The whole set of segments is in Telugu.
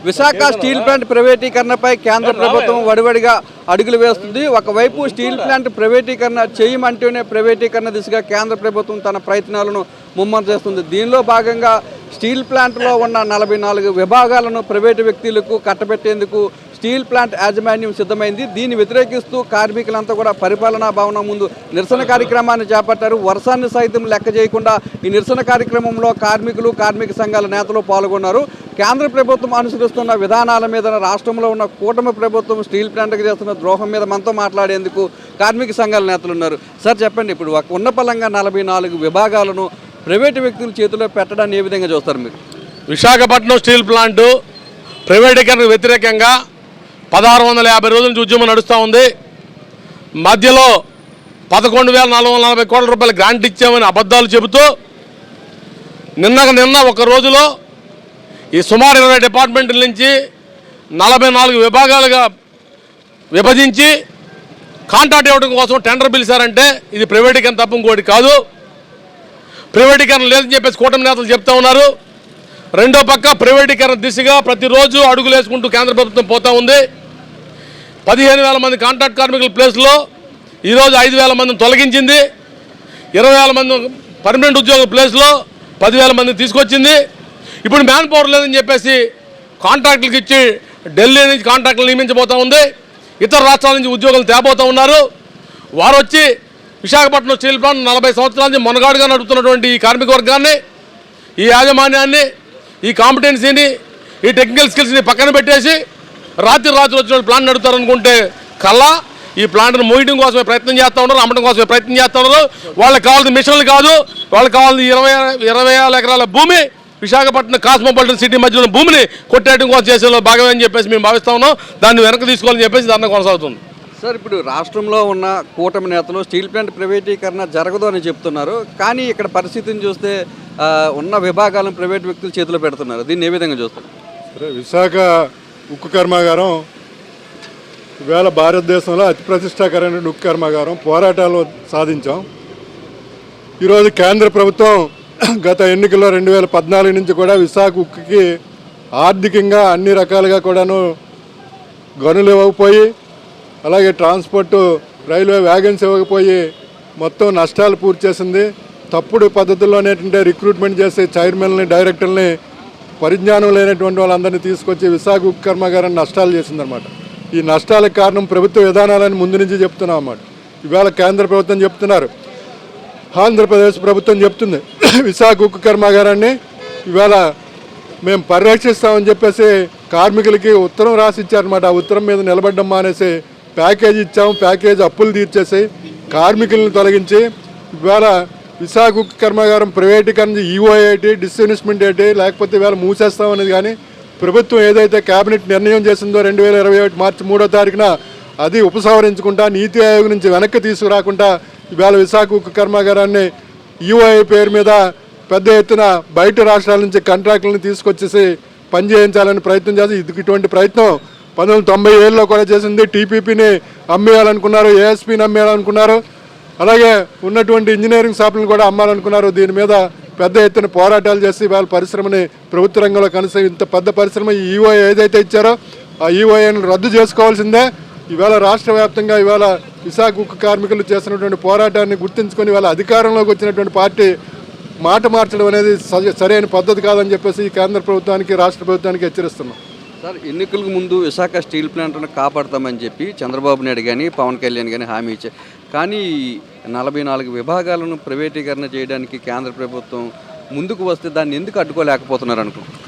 విశాఖ స్టీల్ ప్లాంట్ ప్రైవేటీకరణపై కేంద్ర ప్రభుత్వం వడివడిగా అడుగులు వేస్తుంది. ఒకవైపు స్టీల్ ప్లాంట్ ప్రైవేటీకరణ చేయమంటూనే ప్రైవేటీకరణ దిశగా కేంద్ర ప్రభుత్వం తన ప్రయత్నాలను ముమ్మరం చేస్తుంది. దీనిలో భాగంగా స్టీల్ ప్లాంట్లో ఉన్న 44 విభాగాలను ప్రైవేటు వ్యక్తులకు కట్టబెట్టేందుకు స్టీల్ ప్లాంట్ యాజమాన్యం సిద్ధమైంది. దీన్ని వ్యతిరేకిస్తూ కార్మికులంతా కూడా పరిపాలనా భవనం ముందు నిరసన కార్యక్రమాన్ని చేపట్టారు. వర్షాన్ని సైతం లెక్క చేయకుండా ఈ నిరసన కార్యక్రమంలో కార్మికులు, కార్మిక సంఘాల నేతలు పాల్గొన్నారు. కేంద్ర ప్రభుత్వం అనుసరిస్తున్న విధానాల మీద రాష్ట్రంలో ఉన్న కూటమి ప్రభుత్వం స్టీల్ ప్లాంట్కి చేస్తున్న ద్రోహం మీద మనతో మాట్లాడేందుకు కార్మిక సంఘాల నేతలు ఉన్నారు. సార్ చెప్పండి, ఇప్పుడు ఉన్న పలంగా 44 విభాగాలను ప్రైవేటు వ్యక్తుల చేతిలో పెట్టడాన్ని ఏ విధంగా చూస్తారు మీరు? విశాఖపట్నం స్టీల్ ప్లాంటు ప్రైవేటీకరణకు వ్యతిరేకంగా 1650 రోజుల నుంచి ఉద్యమం నడుస్తూ ఉంది. మధ్యలో 11,440 కోట్ల రూపాయలు గ్రాంట్ ఇచ్చామని అబద్ధాలు చెబుతూ నిన్న ఒక రోజులో ఈ సుమారు 20 డిపార్ట్మెంట్ల నుంచి 44 విభాగాలుగా విభజించి కాంట్రాక్ట్ ఇవ్వడం కోసం టెండర్ పిలిచారంటే ఇది ప్రైవేటీకరణ తప్ప ఇంకోటి కాదు. ప్రైవేటీకరణ లేదని చెప్పేసి కూటమి నేతలు చెప్తా ఉన్నారు. రెండో పక్క ప్రైవేటీకరణ దిశగా ప్రతిరోజు అడుగులు వేసుకుంటూ కేంద్ర ప్రభుత్వం పోతూ ఉంది. 15,000 మంది కాంట్రాక్ట్ కార్మికుల ప్లేస్లో ఈరోజు 5,000 మందిని తొలగించింది. 20,000 మంది పర్మనెంట్ ఉద్యోగుల ప్లేస్లో 10,000 మందిని తీసుకొచ్చింది. ఇప్పుడు మ్యాన్ పవర్ లేదని చెప్పేసి కాంట్రాక్టులకు ఇచ్చి ఢిల్లీ నుంచి కాంట్రాక్టులు నియమించబోతూ ఉంది. ఇతర రాష్ట్రాల నుంచి ఉద్యోగులు తేబోతూ ఉన్నారు. వారు వచ్చి విశాఖపట్నం స్టీల్ ప్లాంట్ 40 సంవత్సరాల నుంచి మొనగాడుగా నడుపుతున్నటువంటి ఈ కార్మిక వర్గాన్ని, ఈ యాజమాన్యాన్ని, ఈ కాంపిటెన్సీని, ఈ టెక్నికల్ స్కిల్స్ని పక్కన పెట్టేసి రాత్రి వచ్చిన ప్లాంట్ నడుపుతారనుకుంటే కల్లా ఈ ప్లాంట్ను మోయడం కోసమే ప్రయత్నం చేస్తూ ఉన్నారు, అమ్మడం కోసమే ప్రయత్నం చేస్తూ ఉన్నారు. వాళ్ళకి కావాల్సిన మిషన్లు కాదు, వాళ్ళకి కావాల్సిన 20,000 ఎకరాల భూమి విశాఖపట్నం కాస్మోపాలిటన్ సిటీ మధ్యలో భూమిని కొట్టేయడం కోసం చేసేలో భాగమే అని చెప్పేసి మేము భావిస్తూ ఉన్నాం. దాన్ని వెనక్కి తీసుకోవాలని చెప్పేసి ధర్నా కొనసాగుతుంది. సార్, ఇప్పుడు రాష్ట్రంలో ఉన్న కూటమి నేతలు స్టీల్ ప్లాంట్ ప్రైవేటీకరణ జరగదు అని చెప్తున్నారు. కానీ ఇక్కడ పరిస్థితిని చూస్తే ఉన్న విభాగాలను ప్రైవేట్ వ్యక్తుల చేతిలో పెడుతున్నారు. దీన్ని ఏ విధంగా చూస్తారు? సరే, విశాఖ ఉక్కు కర్మాగారం ఈవేళ భారతదేశంలో అతి ప్రతిష్టాకరమైన ఉక్కు కర్మాగారం. పోరాటాలు సాధించాం. ఈరోజు కేంద్ర ప్రభుత్వం గత ఎన్నికల్లో 2014 నుంచి కూడా విశాఖ ఉక్కుకి ఆర్థికంగా అన్ని రకాలుగా కూడాను గనులు ఇవ్వకపోయి, అలాగే ట్రాన్స్పోర్టు రైల్వే వ్యాగన్స్ ఇవ్వకపోయి మొత్తం నష్టాలు పూర్తి చేసింది. తప్పుడు పద్ధతుల్లోనేటంటే రిక్రూట్మెంట్ చేసే చైర్మన్ని, డైరెక్టర్ని, పరిజ్ఞానం లేనటువంటి వాళ్ళందరినీ తీసుకొచ్చి విశాఖ ఉక్కు కర్మాగారాన్ని నష్టాలు చేసిందనమాట. ఈ నష్టాలకు కారణం ప్రభుత్వ విధానాలని ముందు నుంచి చెప్తున్నాం అన్నమాట. ఇవాళ కేంద్ర ప్రభుత్వం చెప్తున్నారు, ఆంధ్రప్రదేశ్ ప్రభుత్వం చెప్తుంది విశాఖ ఉక్కు కర్మాగారాన్ని ఇవాళ మేము పరిరక్షిస్తామని చెప్పేసి కార్మికులకి ఉత్తరం రాసి ఇచ్చారనమాట. ఆ ఉత్తరం మీద నిలబడ్డం మానేసి ప్యాకేజీ ఇచ్చాము, ప్యాకేజీ అప్పులు తీర్చేసి కార్మికులను తొలగించి ఇవాళ విశాఖ ఉక్కు కర్మాగారం ప్రైవేటీకరణ ఈఓఐటి, డిస్ఇన్వెస్ట్మెంట్ ఏంటి, లేకపోతే ఇవాళ మూసేస్తామనేది కానీ ప్రభుత్వం ఏదైతే కేబినెట్ నిర్ణయం చేసిందో 2021 మార్చి 3వ తారీఖున అది ఉపసంహరించుకుంటా నీతి ఆయోగ్ నుంచి వెనక్కి తీసుకురాకుండా ఇవాళ విశాఖ ఉక్కు కర్మాగారాన్ని ఈఓఐ పేరు మీద పెద్ద ఎత్తున బయట రాష్ట్రాల నుంచి కాంట్రాక్టులను తీసుకొచ్చేసి పనిచేయించాలని ప్రయత్నం చేసి ఇటువంటి ప్రయత్నం 1997లో కూడా చేసింది. టీపీపీని అమ్మేయాలనుకున్నారు, ఏఎస్పీని అమ్మేయాలనుకున్నారు, అలాగే ఉన్నటువంటి ఇంజనీరింగ్ షాపులను కూడా అమ్మాలనుకున్నారు. దీని మీద పెద్ద ఎత్తున పోరాటాలు చేసి వాళ్ళ పరిశ్రమని ప్రభుత్వ రంగంలో కనీసం ఇంత పెద్ద పరిశ్రమ ఈ ఈఓఐ ఏదైతే ఇచ్చారో ఆ ఈఓఐని రద్దు చేసుకోవాల్సిందే. ఇవాళ రాష్ట్ర వ్యాప్తంగా ఇవాళ విశాఖ ఉక్కు కార్మికులు చేసినటువంటి పోరాటాన్ని గుర్తించుకొని వాళ్ళ అధికారంలోకి వచ్చినటువంటి పార్టీ మాట మార్చడం అనేది సరైన పద్ధతి కాదని చెప్పేసి కేంద్ర ప్రభుత్వానికి, రాష్ట్ర ప్రభుత్వానికి హెచ్చరిస్తున్నాం. సార్, ఎన్నికలకు ముందు విశాఖ స్టీల్ ప్లాంట్ను కాపాడతామని చెప్పి చంద్రబాబు నాయుడు కానీ, పవన్ కళ్యాణ్ కానీ హామీ ఇచ్చారు. కానీ 44 విభాగాలను ప్రైవేటీకరణ చేయడానికి కేంద్ర ప్రభుత్వం ముందుకు వస్తే దాన్ని ఎందుకు అడ్డుకోలేకపోతున్నారు అనుకుంటున్నారు?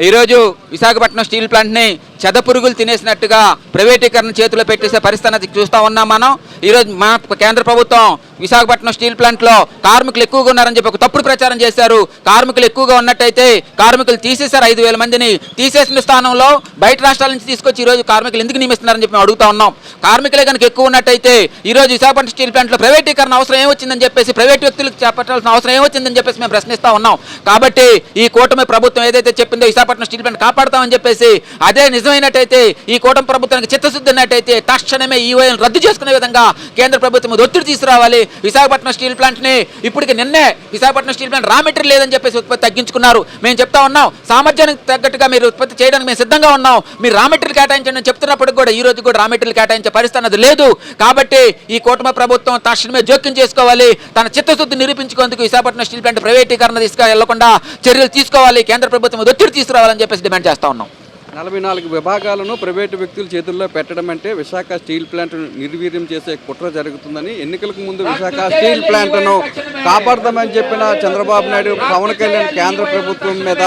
ఈరోజు విశాఖపట్నం స్టీల్ ప్లాంట్ని చెదపురుగులు తినేసినట్టుగా ప్రైవేటీకరణ చేతిలో పెట్టేసే పరిస్థితి చూస్తూ ఉన్నాం మనం. ఈరోజు మన కేంద్ర ప్రభుత్వం విశాఖపట్నం స్టీల్ ప్లాంట్లో కార్మికులు ఎక్కువగా ఉన్నారని చెప్పి ఒక తప్పుడు ప్రచారం చేశారు. కార్మికులు ఎక్కువగా ఉన్నట్టయితే కార్మికులు తీసేశారు. 5,000 మందిని తీసేసిన స్థానంలో బయట రాష్ట్రాల నుంచి తీసుకొచ్చి ఈరోజు కార్మికులు ఎందుకు నియమిస్తున్నారని చెప్పి మేము అడుగుతా ఉన్నాం. కార్మికులే కనుక ఎక్కువ ఉన్నట్టయితే ఈరోజు విశాఖపట్నం స్టీల్ ప్లాంట్లో ప్రైవేటీకరణ అవసరం ఏమొచ్చిందని చెప్పేసి, ప్రైవేట్ వ్యక్తులకు చేపట్టాల్సిన అవసరం ఏమొచ్చిందని చెప్పేసి మేము ప్రశ్నిస్తూ ఉన్నాం. కాబట్టి ఈ కూటమి ప్రభుత్వం ఏదైతే చెప్పిందో విశాఖపట్నం స్టీల్ ప్లాంట్ కాపాడుతామని చెప్పేసి అదే నిజం నిజమైనట్టయితే, ఈ కూటమి ప్రభుత్వానికి చిత్తశుద్ధి ఉన్నట్టయితే తక్షణమే ఈఓఎల్ రద్దు చేసుకునే విధంగా కేంద్ర ప్రభుత్వం ఒత్తిడి తీసుకురావాలి. విశాఖపట్నం స్టీల్ ప్లాంట్ని ఇప్పటికి నిన్నే Visakhapatnam steel plant raw material లేదని చెప్పేసి ఉత్పత్తి తగ్గించుకున్నారు. మేము చెప్తా ఉన్నాం, సామర్థ్యానికి తగ్గట్టుగా మీరు ఉత్పత్తి చేయడానికి మేము సిద్ధంగా ఉన్నాం, మీరు రా మెటీరియల్ కేటాయించండి అని చెప్తున్నప్పుడు కూడా ఈ రోజు కూడా రా మెటీరియల్ కేటాయించే పరిస్థితి అన్నది లేదు. కాబట్టి ఈ కూటమి ప్రభుత్వం తక్షణమే జోక్యం చేసుకోవాలి. తన చిత్తశుద్ధి నిరూపించుకునేందుకు విశాఖపట్నం స్టీల్ ప్లాంట్ ప్రైవేటీకరణ వెళ్లకుండా చర్యలు తీసుకోవాలి. కేంద్ర ప్రభుత్వం ఒత్తిడి తీసుకురావాలని చెప్పేసి డిమాండ్ చేస్తా ఉన్నాం. 44 విభాగాలను ప్రైవేటు వ్యక్తుల చేతుల్లో పెట్టడం అంటే విశాఖ స్టీల్ ప్లాంట్ నిర్వీర్యం చేసే కుట్ర జరుగుతుందని, ఎన్నికలకు ముందు విశాఖ స్టీల్ ప్లాంట్ను కాపాడదామని చెప్పిన చంద్రబాబు నాయుడు, పవన్ కళ్యాణ్ కేంద్ర ప్రభుత్వం మీద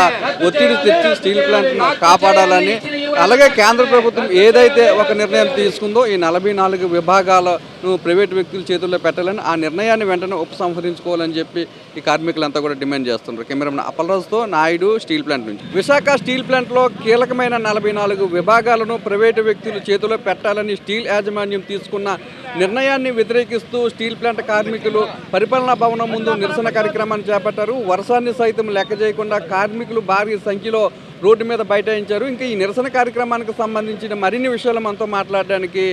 ఒత్తిడి తెచ్చి స్టీల్ ప్లాంట్ను కాపాడాలని, అలాగే కేంద్ర ప్రభుత్వం ఏదైతే ఒక నిర్ణయం తీసుకుందో ఈ 44 విభాగాలను ప్రైవేటు వ్యక్తుల చేతుల్లో పెట్టాలని, ఆ నిర్ణయాన్ని వెంటనే ఉపసంహరించుకోవాలని చెప్పి ఈ కార్మికులంతా కూడా డిమాండ్ చేస్తున్నారు. కెమెరామెన్ అప్పలరాజుతో నాయుడు, స్టీల్ ప్లాంట్ నుంచి. విశాఖ స్టీల్ ప్లాంట్లో కీలకమైన 44 విభాగాలను ప్రైవేటు వ్యక్తుల చేతిలో పెట్టాలని స్టీల్ యాజమాన్యం తీసుకున్న నిర్ణయాన్ని వ్యతిరేకిస్తూ స్టీల్ ప్లాంట్ కార్మికులు పరిపాలనా భవనం ముందు నిరసన కార్యక్రమాన్ని చేపట్టారు. వర్షాన్ని సైతం లెక్క చేయకుండా కార్మికులు భారీ సంఖ్యలో రోడ్డు మీద బైఠాయించారు. ఇంకా ఈ నిరసన కార్యక్రమానికి సంబంధించిన మరిన్ని విషయాలు మనతో మాట్లాడడానికి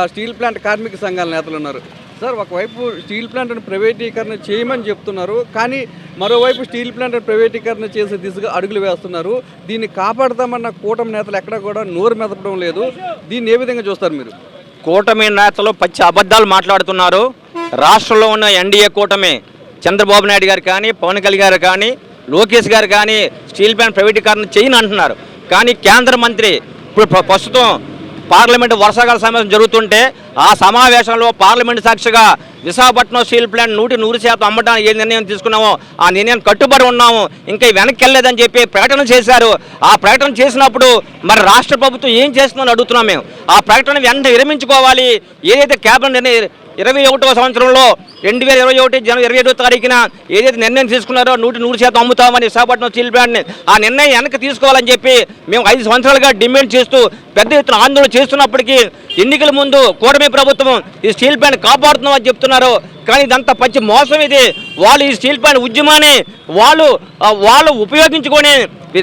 స్టీల్ ప్లాంట్ కార్మిక సంఘాల నేతలు ఉన్నారు. సార్, ఒకవైపు స్టీల్ ప్లాంట్ను ప్రైవేటీకరణ చేయమని చెప్తున్నారు, కానీ మరోవైపు స్టీల్ ప్లాంట్ ప్రైవేటీకరణ చేసే దిశగా అడుగులు వేస్తున్నారు. దీన్ని కాపాడదామన్న కూటమి నేతలు ఎక్కడా కూడా నోరు మెదపడం లేదు. దీన్ని ఏ విధంగా చూస్తారు మీరు? కూటమి నేతలు పచ్చి అబద్ధాలు మాట్లాడుతున్నారు. రాష్ట్రంలో ఉన్న ఎన్డీఏ కూటమి చంద్రబాబు నాయుడు గారు కానీ, పవన్ కళ్యాణ్ గారు కానీ, లోకేష్ గారు కానీ స్టీల్ ప్లాంట్ ప్రైవేటీకరణ చేయని అంటున్నారు. కానీ కేంద్ర మంత్రి ఇప్పుడు ప్రస్తుతం పార్లమెంటు వర్షాకాల సమావేశం జరుగుతుంటే ఆ సమావేశంలో పార్లమెంటు సాక్షిగా విశాఖపట్నం స్టీల్ ప్లాంట్ 100% అమ్మడానికి ఏ నిర్ణయం తీసుకున్నామో ఆ నిర్ణయం కట్టుబడి ఉన్నాము, ఇంకా వెనక్కి వెళ్ళలేదని చెప్పి ప్రకటన చేశారు. ఆ ప్రకటన చేసినప్పుడు మరి రాష్ట్ర ప్రభుత్వం ఏం చేస్తుందని అడుగుతున్నాం మేము. ఆ ప్రకటన వెంటనే విరమించుకోవాలి. ఏదైతే క్యాబినెట్ 21వ సంవత్సరంలో 2021 జనవరి 27వ తారీఖున ఏదైతే నిర్ణయం తీసుకున్నారో 100% అమ్ముతామని విశాఖపట్నం స్టీల్ ప్లాంట్ని, ఆ నిర్ణయం వెనక్కి తీసుకోవాలని చెప్పి మేము 5 సంవత్సరాలుగా డిమాండ్ చేస్తూ పెద్ద ఎత్తున ఆందోళన చేస్తున్నప్పటికీ ఎన్నికల ముందు కూటమి ప్రభుత్వం ఈ స్టీల్ ప్లాంట్ కాపాడుతున్నామని చెప్తున్నారు. కానీ ఇదంతా పచ్చి మోసం. ఇది వాళ్ళు ఈ స్టీల్ ప్లాంట్ ఉద్యమాన్ని వాళ్ళు ఉపయోగించుకొని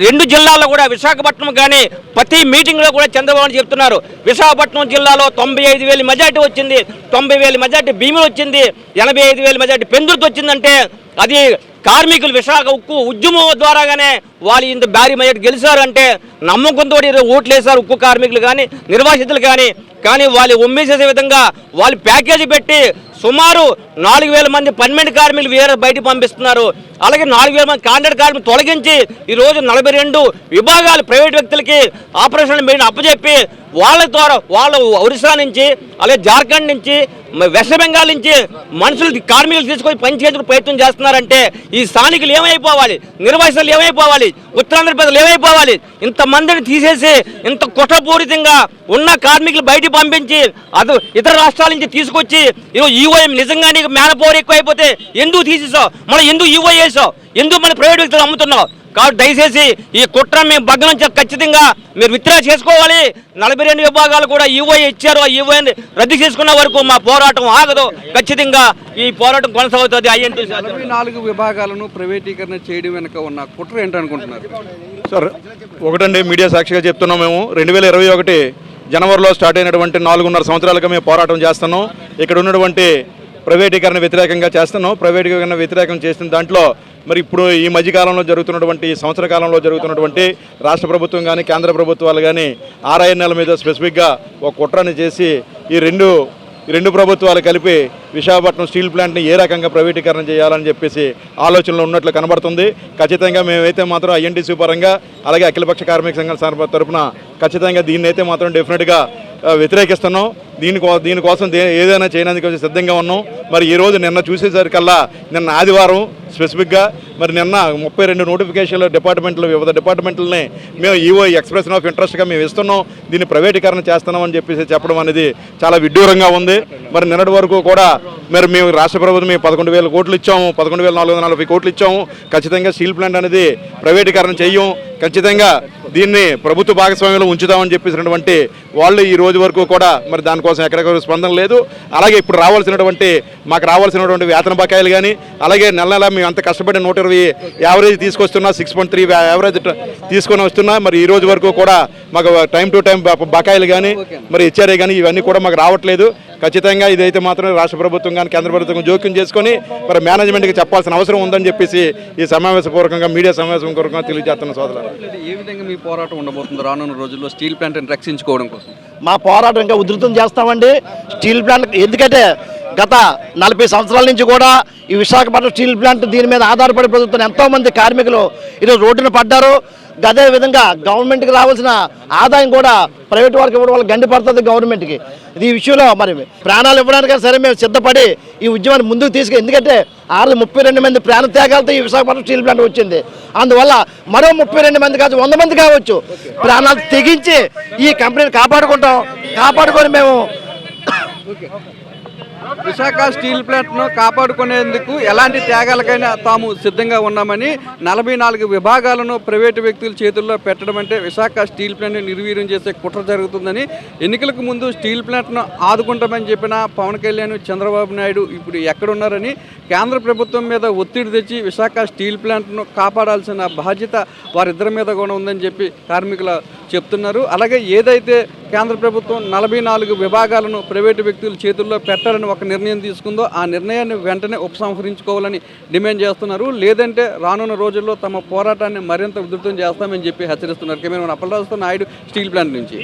2 జిల్లాల్లో కూడా విశాఖపట్నం కానీ ప్రతి మీటింగ్లో కూడా చంద్రబాబు చెప్తున్నారు. విశాఖపట్నం జిల్లాలో 95,000 మెజార్టీ వచ్చింది, 90,000 మెజార్టీ భీములు వచ్చింది, 85,000 మెజార్టీ పెందుర్తి వచ్చిందంటే అది కార్మికులు విశాఖ ఉక్కు ఉద్యమం ద్వారాగానే వాళ్ళు ఇంత భారీ మెజార్టీ గెలిచారంటే నమ్మకంతో ఓట్లు వేశారు ఉక్కు కార్మికులు కానీ, నిర్వాసితులు కానీ. కానీ వాళ్ళు ఒమ్మేసేసే విధంగా వాళ్ళు ప్యాకేజీ పెట్టి సుమారు 4,000 మంది పర్మనెంట్ కార్మికులు వేరే బయటకు పంపిస్తున్నారు. అలాగే 4,000 మంది కాంట్రాక్ట్ కార్మికులు తొలగించి ఈరోజు 42 విభాగాలు ప్రైవేట్ వ్యక్తులకి ఆపరేషన్ మెయిన్ అప్పచెప్పి వాళ్ళ ద్వారా వాళ్ళు ఒరిస్సా నుంచి, అలాగే జార్ఖండ్ నుంచి, వెస్ట్ బెంగాల్ నుంచి మనుషులు కార్మికులు తీసుకొని పనిచేసేందుకు ప్రయత్నం చేస్తున్నారంటే ఈ స్థానికులు ఏమైపోవాలి, నిర్వాసితులు ఏమైపోవాలి, ఉత్తరాంధ్ర ప్రజలు ఏమైపోవాలి? ఇంతమందిని తీసేసి ఇంత కుట్రపూరితంగా ఉన్న కార్మికులు బయటికి పంపించి అది ఇతర రాష్ట్రాల నుంచి తీసుకొచ్చి ఈఓఎం నిజంగా నీకు మ్యాన్ పవర్ ఎక్కువైపోతే ఎందుకు తీసేసావు, మనం ఎందుకు ఈఓ చేసావు, ఎందుకు మన ప్రైవేట్ వ్యక్తులు అమ్ముతున్నావు? కాబట్టి దయచేసి ఈ కుట్ర మేము భగ్నం ఖచ్చితంగా మీరు విత్డ్రా చేసుకోవాలి. 42 విభాగాలు కూడా ఈఓ ఇచ్చారు. ఆ ఈఓని రద్దు చేసుకున్న వరకు మా పోరాటం ఆగదు. ఖచ్చితంగా ఈ పోరాటం కొనసాగుతుంది. 44 విభాగాలను ప్రైవేటీకరణ చేయడం వెనుక ఉన్న కుట్ర ఏంటనుకుంటున్నారు సార్? ఒకటండి, మీడియా సాక్షిగా చెప్తున్నాం. మేము 2021 జనవరిలో స్టార్ట్ అయినటువంటి 4.5 సంవత్సరాలుగా మేము పోరాటం చేస్తున్నాం. ఇక్కడ ఉన్నటువంటి ప్రైవేటీకరణ వ్యతిరేకంగా చేస్తున్నాం. ప్రైవేటీకరణ వ్యతిరేకం చేసిన దాంట్లో మరి ఇప్పుడు ఈ మధ్యకాలంలో జరుగుతున్నటువంటి సంవత్సర కాలంలో జరుగుతున్నటువంటి రాష్ట్ర ప్రభుత్వం కానీ కేంద్ర ప్రభుత్వాలు కానీ RINL మీద స్పెసిఫిక్గా ఒక కుట్రని చేసి ఈ రెండు ప్రభుత్వాలు కలిపి విశాఖపట్నం స్టీల్ ప్లాంట్ని ఏ రకంగా ప్రైవేటీకరణ చేయాలని చెప్పేసి ఆలోచనలో ఉన్నట్లు కనబడుతుంది. ఖచ్చితంగా మేమైతే మాత్రం INTC పరంగా అలాగే అఖిలపక్ష కార్మిక సంఘాల తరఫున ఖచ్చితంగా దీన్ని అయితే మాత్రం డెఫినెట్గా వ్యతిరేకిస్తున్నాం. దీనికోసం ఏదైనా చేయడానికి సిద్ధంగా ఉన్నాం. మరి ఈరోజు నిన్న చూసేసరికల్లా నిన్న ఆదివారం స్పెసిఫిక్గా మరి నిన్న 32 నోటిఫికేషన్లు వివిధ డిపార్ట్మెంట్లని మేము ఈఓ ఎక్స్ప్రెషన్ ఆఫ్ ఇంట్రెస్ట్గా మేము ఇస్తున్నాం, దీన్ని ప్రైవేటీకరణ చేస్తున్నామని చెప్పేసి చెప్పడం అనేది చాలా విడ్డూరంగా ఉంది. మరి నిన్నటి వరకు కూడా మరి మేము రాష్ట్ర ప్రభుత్వం మేము 11,000 కోట్లు ఇచ్చాము, 11,440 కోట్లు ఇచ్చాము. ఖచ్చితంగా స్టీల్ ప్లాంట్ అనేది ప్రైవేటీకరణ చెయ్యం, ఖచ్చితంగా దీన్ని ప్రభుత్వ భాగస్వామ్యంలో ఉంచుదామని చెప్పేసినటువంటి వాళ్ళు ఈ రోజు వరకు కూడా మరి దానికోసం కోసం ఎక్కడికక్కడ స్పందన లేదు. అలాగే ఇప్పుడు మాకు రావాల్సినటువంటి వేతన బకాయిలు కానీ, అలాగే నెల నెల మేము అంత కష్టపడి 120 యావరేజ్ తీసుకొస్తున్నా, 6.3 యావరేజ్ తీసుకొని వస్తున్నా. మరి ఈ రోజు వరకు కూడా మాకు టైం టు టైం బకాయిలు కానీ, మరి హెచ్ఆర్ఏ కానీ ఇవన్నీ కూడా మాకు రావట్లేదు. ఖచ్చితంగా ఇదైతే మాత్రం రాష్ట్ర ప్రభుత్వం కానీ కేంద్ర ప్రభుత్వం జోక్యం చేసుకొని మరి మేనేజ్మెంట్కి చెప్పాల్సిన అవసరం ఉందని చెప్పేసి ఈ సమావేశపూర్వకంగా మీడియా సమావేశం పూర్వకంగా తెలియజేస్తున్న సోదరులు. ఏ విధంగా మీ పోరాటం ఉండబోతుంది రానున్న రోజుల్లో స్టీల్ ప్లాంట్ని రక్షించుకోవడం కోసం? మా పోరాటం ఇంకా ఉధృతం చేస్తామండి. స్టీల్ ప్లాంట్ ఎందుకంటే గత 40 సంవత్సరాల నుంచి కూడా ఈ విశాఖపట్నం స్టీల్ ప్లాంట్ దీని మీద ఆధారపడి బ్రతుకుతున్న ఎంతోమంది కార్మికులు ఈరోజు రోడ్డున పడ్డారు. అదే విధంగా గవర్నమెంట్కి రావాల్సిన ఆదాయం కూడా ప్రైవేట్ వారికి ఇవ్వడం వల్ల గండిపడుతుంది గవర్నమెంట్కి. ఈ విషయంలో మరి ప్రాణాలు ఇవ్వడానికైనా సరే మేము సిద్ధపడి ఈ ఉద్యమాన్ని ముందుకు ఎందుకంటే 32 మంది ప్రాణ త్యాగాలతో ఈ విశాఖపట్నం స్టీల్ ప్లాంట్ వచ్చింది. అందువల్ల మరో 32 మంది కావచ్చు, 100 మంది కావచ్చు, ప్రాణాలు తెగించి ఈ కంపెనీని కాపాడుకొని మేము విశాఖ స్టీల్ ప్లాంట్ను కాపాడుకునేందుకు ఎలాంటి త్యాగాలకైనా తాము సిద్ధంగా ఉన్నామని, 44 విభాగాలను ప్రైవేటు వ్యక్తుల చేతుల్లో పెట్టడం అంటే విశాఖ స్టీల్ ప్లాంట్ని నిర్వీర్యం చేసే కుట్ర జరుగుతుందని, ఎన్నికలకు ముందు స్టీల్ ప్లాంట్ను ఆదుకుంటామని చెప్పిన పవన్ కళ్యాణ్, చంద్రబాబు నాయుడు ఇప్పుడు ఎక్కడున్నారని కేంద్ర ప్రభుత్వం మీద ఒత్తిడి తెచ్చి విశాఖ స్టీల్ ప్లాంట్ను కాపాడాల్సిన బాధ్యత వారిద్దరి మీద కూడా ఉందని చెప్పి కార్మికులు చెప్తున్నారు. అలాగే ఏదైతే కేంద్ర ప్రభుత్వం 44 విభాగాలను ప్రైవేటు వ్యక్తుల చేతుల్లో పెట్టాలని ఒక నిర్ణయం తీసుకుందో ఆ నిర్ణయాన్ని వెంటనే ఉపసంహరించుకోవాలని డిమాండ్ చేస్తున్నారు. లేదంటే రానున్న రోజుల్లో తమ పోరాటాన్ని మరింత ఉధృతం చేస్తామని చెప్పి హెచ్చరిస్తున్నారు. కెమెరామెన్ అప్పలరాజుతో నాయుడు, స్టీల్ ప్లాంట్ నుంచి.